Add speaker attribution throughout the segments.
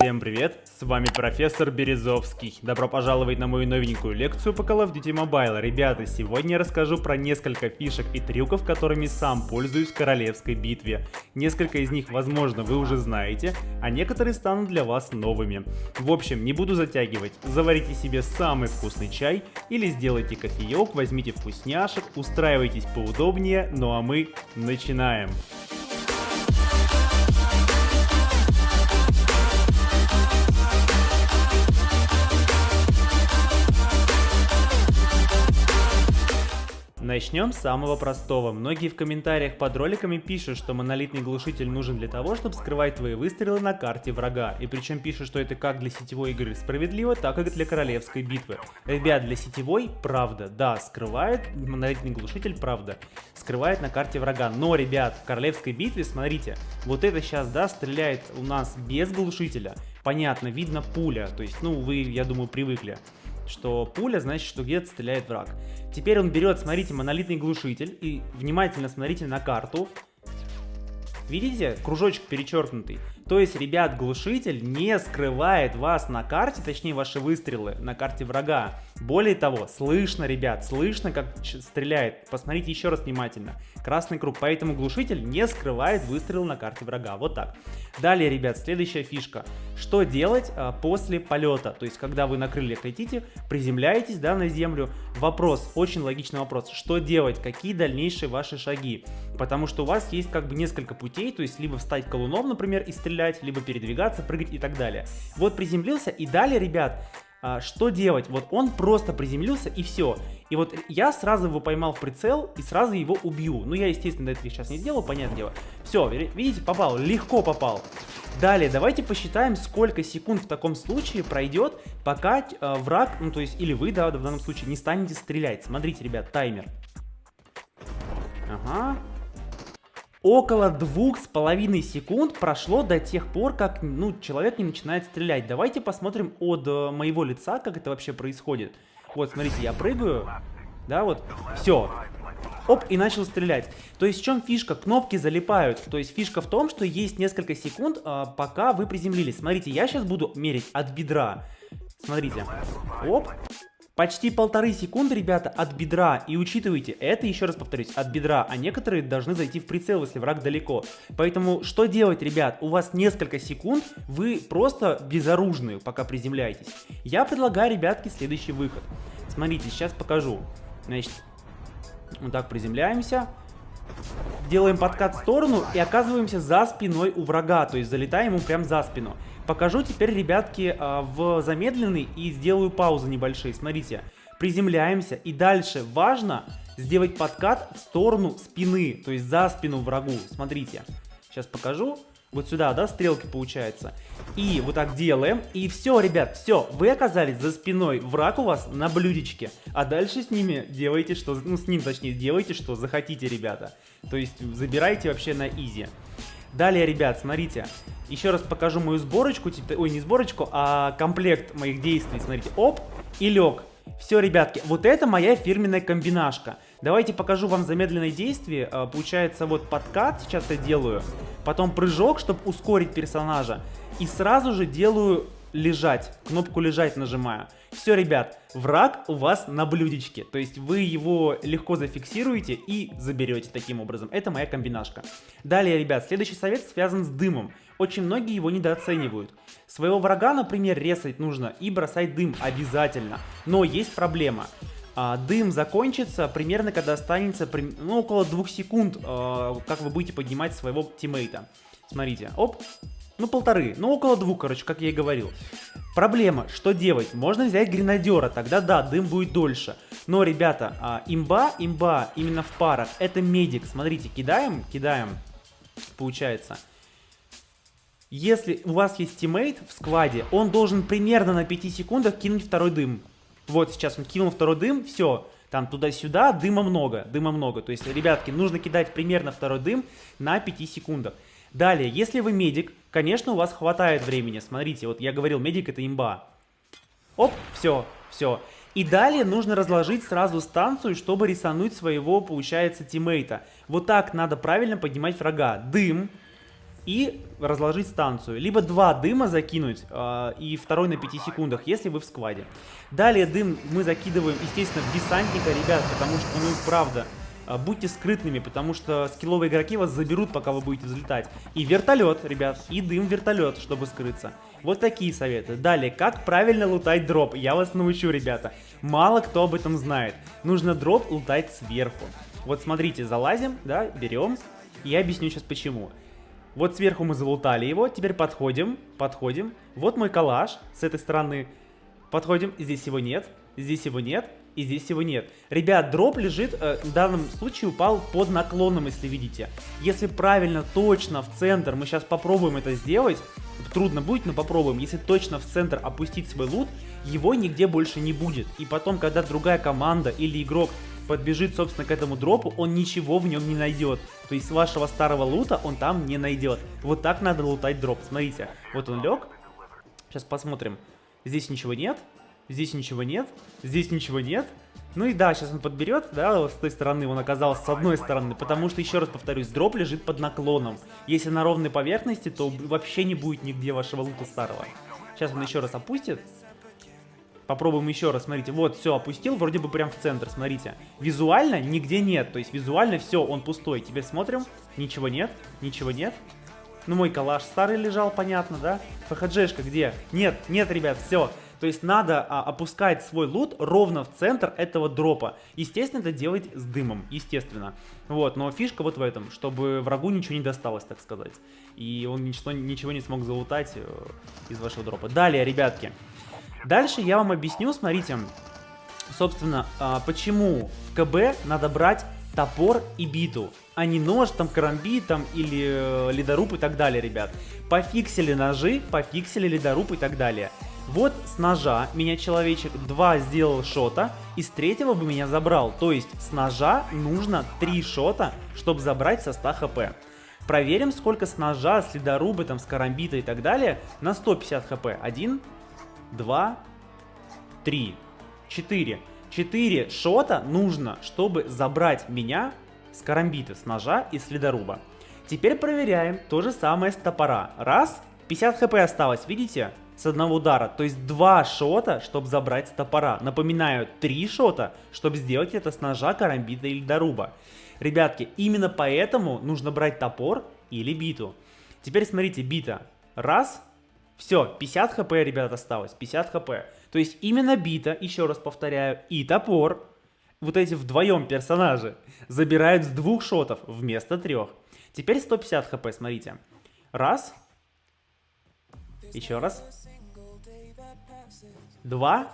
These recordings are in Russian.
Speaker 1: Всем привет, с вами профессор Березовский. Добро пожаловать на мою новенькую лекцию по Call of Duty Mobile. Ребята, сегодня я расскажу про несколько фишек и трюков, которыми сам пользуюсь в королевской битве. Несколько из них, возможно, вы уже знаете, а некоторые станут для вас новыми. В общем, не буду затягивать, заварите себе самый вкусный чай или сделайте кофеек, возьмите вкусняшек, устраивайтесь поудобнее, ну а мы начинаем. Начнем с самого простого. Многие в комментариях под роликами пишут, что монолитный глушитель нужен для того, чтобы скрывать твои выстрелы на карте врага. И причем пишут, что это как для сетевой игры справедливо, так и для королевской битвы. Ребят, для сетевой правда, да, скрывает монолитный глушитель, правда, скрывает на карте врага. Но, ребят, в королевской битве, смотрите, вот это сейчас, да, стреляет у нас без глушителя. Понятно, видно пуля, то есть, ну, вы, я думаю, привыкли, что пуля, значит, что где-то стреляет враг. Теперь он берет, смотрите, монолитный глушитель и внимательно смотрите на карту. Видите? Кружочек перечеркнутый. То есть, ребят, глушитель не скрывает вас на карте, точнее, ваши выстрелы на карте врага. Более того, слышно, ребят, слышно, как стреляет. Посмотрите еще раз внимательно. Красный круг. Поэтому глушитель не скрывает выстрелы на карте врага. Вот так. Далее, ребят, следующая фишка. Что делать после полета? То есть, когда вы на крыльях летите, приземляетесь, да, на землю. Вопрос, очень логичный вопрос. Что делать? Какие дальнейшие ваши шаги? Потому что у вас есть как бы несколько путей. То есть, либо встать колуном, например, и стрелять, либо передвигаться, прыгать и так далее. Вот приземлился, и далее, ребят, что делать? Вот он просто приземлился и все. И вот я сразу его поймал в прицел и сразу его убью. Ну, я, естественно, этого сейчас не сделал, понятное дело. Все, видите, попал, легко попал. Далее, давайте посчитаем, сколько секунд в таком случае пройдет, пока враг, ну, то есть, или вы, да, в данном случае, не станете стрелять. Смотрите, ребят, таймер. Ага. Около 2,5 секунд прошло до тех пор, как, ну, человек не начинает стрелять. Давайте посмотрим от моего лица, как это вообще происходит. Вот, смотрите, я прыгаю, да, вот, все. Оп, и начал стрелять. То есть в чем фишка? Кнопки залипают. То есть фишка в том, что есть несколько секунд, пока вы приземлились. Смотрите, я сейчас буду мерить от бедра. Смотрите. Оп. Почти 1,5 секунды, ребята, от бедра. И учитывайте, это, еще раз повторюсь, от бедра. А некоторые должны зайти в прицел, если враг далеко. Поэтому что делать, ребят? У вас несколько секунд, вы просто безоружны, пока приземляетесь. Я предлагаю, ребятки, следующий выход. Смотрите, сейчас покажу. Значит, вот так приземляемся. Делаем подкат в сторону и оказываемся за спиной у врага. То есть залетаем ему прям за спину. Покажу теперь, ребятки, в замедленный и сделаю паузы небольшие. Смотрите, приземляемся и дальше важно сделать подкат в сторону спины, то есть за спину врагу. Смотрите, сейчас покажу. Вот сюда, да, стрелки получается. И вот так делаем. И все, ребят, все, вы оказались за спиной. Враг у вас на блюдечке. А дальше с ними делайте что, ну с ним точнее делайте что захотите, ребята. То есть забирайте вообще на изи. Далее, ребят, смотрите, еще раз покажу мою сборочку, ой, не сборочку, а комплект моих действий. Смотрите, оп, и лег. Все, ребятки, вот это моя фирменная комбинашка. Давайте покажу вам замедленное действие. Получается, вот подкат сейчас я делаю, потом прыжок, чтобы ускорить персонажа, и сразу же делаю лежать, кнопку лежать нажимаю. Все, ребят, враг у вас на блюдечке, то есть вы его легко зафиксируете и заберете таким образом. Это моя комбинашка. Далее, ребят, следующий совет связан с дымом. Очень многие его недооценивают. Своего врага, например, резать нужно и бросать дым обязательно. Но есть проблема. Дым закончится примерно, когда останется, ну, около 2 секунд, как вы будете поднимать своего тиммейта. Смотрите, оп. Ну, 1,5, ну, около 2, короче, как я и говорил. Проблема, что делать? Можно взять гренадера, тогда да, дым будет дольше. Но, ребята, имба именно в парах, это медик. Смотрите, кидаем, получается. Если у вас есть тиммейт в скваде, он должен примерно на 5 секундах кинуть второй дым. Вот сейчас он кинул второй дым, все. Там туда-сюда дыма много. То есть, ребятки, нужно кидать примерно второй дым на 5 секундах. Далее, если вы медик, конечно, у вас хватает времени. Смотрите, вот я говорил, медик это имба. Оп, все. И далее нужно разложить сразу станцию, чтобы рисануть своего, получается, тиммейта. Вот так надо правильно поднимать врага. Дым, и разложить станцию. Либо 2 дыма закинуть и второй на 5 секундах, если вы в скваде. Далее дым мы закидываем, естественно, в десантника, ребят, потому что, ну, правда, будьте скрытными, потому что скилловые игроки вас заберут, пока вы будете взлетать. И вертолет, ребят, и дым вертолет, чтобы скрыться. Вот такие советы. Далее, как правильно лутать дроп. Я вас научу, ребята. Мало кто об этом знает. Нужно дроп лутать сверху. Вот смотрите, залазим, да, берем. И я объясню сейчас почему. Вот сверху мы залутали его, теперь подходим. Вот мой калаш с этой стороны. Подходим, здесь его нет, здесь его нет. И здесь его нет. Ребят, дроп лежит, в данном случае упал под наклоном, если видите. Если правильно, точно в центр, мы сейчас попробуем это сделать. Трудно будет, но попробуем. Если точно в центр опустить свой лут, его нигде больше не будет. И потом, когда другая команда или игрок подбежит, собственно, к этому дропу, он ничего в нем не найдет. То есть вашего старого лута он там не найдет. Вот так надо лутать дроп. Смотрите, вот он лег. Сейчас посмотрим. Здесь ничего нет. Здесь ничего нет, здесь ничего нет. Ну и да, сейчас он подберет, да, вот с той стороны он оказался с одной стороны, потому что, еще раз повторюсь, дроп лежит под наклоном. Если на ровной поверхности, то вообще не будет нигде вашего лута старого. Сейчас он еще раз опустит. Попробуем еще раз, смотрите, вот, все, опустил, вроде бы прям в центр, смотрите. Визуально нигде нет, то есть визуально все, он пустой. Теперь смотрим, ничего нет, ничего нет. Ну мой калаш старый лежал, понятно, да? ФХДшка где? Нет, нет, ребят, все. То есть надо опускать свой лут ровно в центр этого дропа. Естественно, это делать с дымом, естественно. Вот, но фишка вот в этом, чтобы врагу ничего не досталось, так сказать. И он ничего не смог залутать из вашего дропа. Далее, ребятки. Дальше я вам объясню, смотрите, собственно, почему в КБ надо брать топор и биту, а не нож, там, карамбит, там, или ледоруб и так далее, ребят. Пофиксили ножи, пофиксили ледоруб и так далее. Вот с ножа меня человечек 2 сделал шота, и с 3-го бы меня забрал. То есть с ножа нужно 3 шота, чтобы забрать со 100 хп. Проверим, сколько с ножа, с ледоруба, там, с карамбита и так далее на 150 хп. 1, 2, 3, 4. 4 шота нужно, чтобы забрать меня с карамбита, с ножа и с ледоруба. Теперь проверяем то же самое с топора. Раз, 50 хп осталось, видите? С одного удара, то есть 2 шота, чтобы забрать с топора. Напоминаю, 3 шота, чтобы сделать это с ножа, карамбита или ледоруба. Ребятки, именно поэтому нужно брать топор или биту. Теперь смотрите, бита. Раз, все, 50 хп, ребят, осталось, 50 хп. То есть именно бита, еще раз повторяю, и топор, вот эти вдвоем персонажи, забирают с 2 шотов вместо 3. Теперь 150 хп, смотрите. Раз. Еще раз. 2.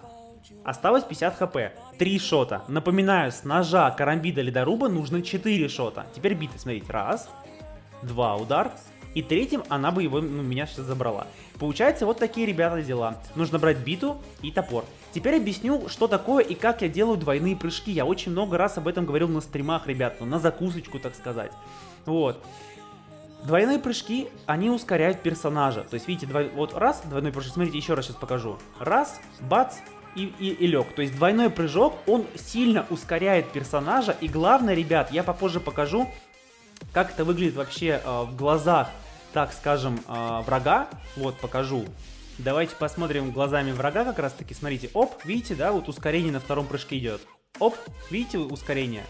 Speaker 1: Осталось 50 хп. 3 шота. Напоминаю, с ножа, карамбита, ледоруба нужно 4 шота. Теперь биты, смотрите. Раз. 2 удар. И третьим она бы его, меня сейчас забрала. Получается, вот такие, ребята, дела. Нужно брать биту и топор. Теперь объясню, что такое и как я делаю двойные прыжки. Я очень много раз об этом говорил на стримах, ребят. На закусочку, так сказать. Вот. Двойные прыжки, они ускоряют персонажа. То есть, видите, вот раз, двойной прыжок, смотрите, еще раз сейчас покажу. Раз, бац, и лег. То есть, двойной прыжок, он сильно ускоряет персонажа. И главное, ребят, я попозже покажу, как это выглядит вообще в глазах, так скажем, врага. Вот, покажу. Давайте посмотрим глазами врага как раз таки. Смотрите, оп, видите, да, вот ускорение на втором прыжке идет. Оп, видите ускорение?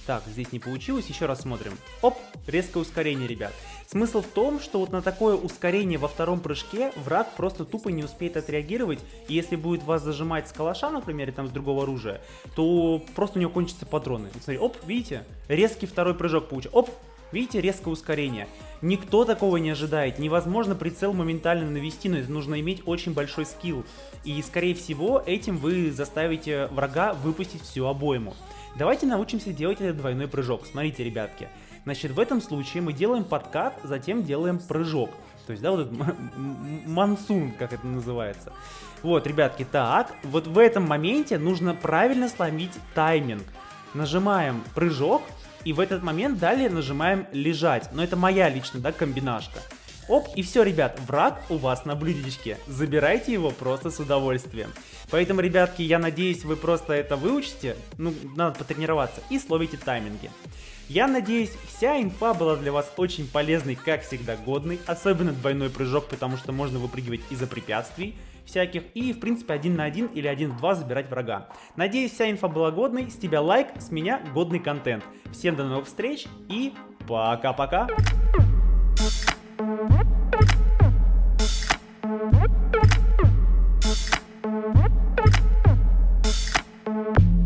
Speaker 1: Так, здесь не получилось, еще раз смотрим. Оп, резкое ускорение, ребят. Смысл в том, что вот на такое ускорение во втором прыжке враг просто тупо не успеет отреагировать. И если будет вас зажимать с калаша, например, или там с другого оружия, то просто у него кончатся патроны. Вот смотри, оп, видите, резкий второй прыжок получил. Оп, видите, резкое ускорение. Никто такого не ожидает. Невозможно прицел моментально навести, но это нужно иметь очень большой скилл. И, скорее всего, этим вы заставите врага выпустить всю обойму. Давайте научимся делать этот двойной прыжок. Смотрите, ребятки. Значит, в этом случае мы делаем подкат, затем делаем прыжок. То есть, да, вот этот мансун, как это называется. Вот, ребятки, так. Вот в этом моменте нужно правильно сломить тайминг. Нажимаем прыжок, и в этот момент далее нажимаем лежать. Но это моя личная, да, комбинашка. Оп, и все, ребят, враг у вас на блюдечке. Забирайте его просто с удовольствием. Поэтому, ребятки, я надеюсь, вы просто это выучите. Ну, надо потренироваться и словите тайминги. Я надеюсь, вся инфа была для вас очень полезной, как всегда годной, особенно двойной прыжок, потому что можно выпрыгивать из-за препятствий всяких и, в принципе, 1 на 1 или 1 в 2 забирать врага. Надеюсь, вся инфа была годной, с тебя лайк, с меня годный контент. Всем до новых встреч и пока-пока!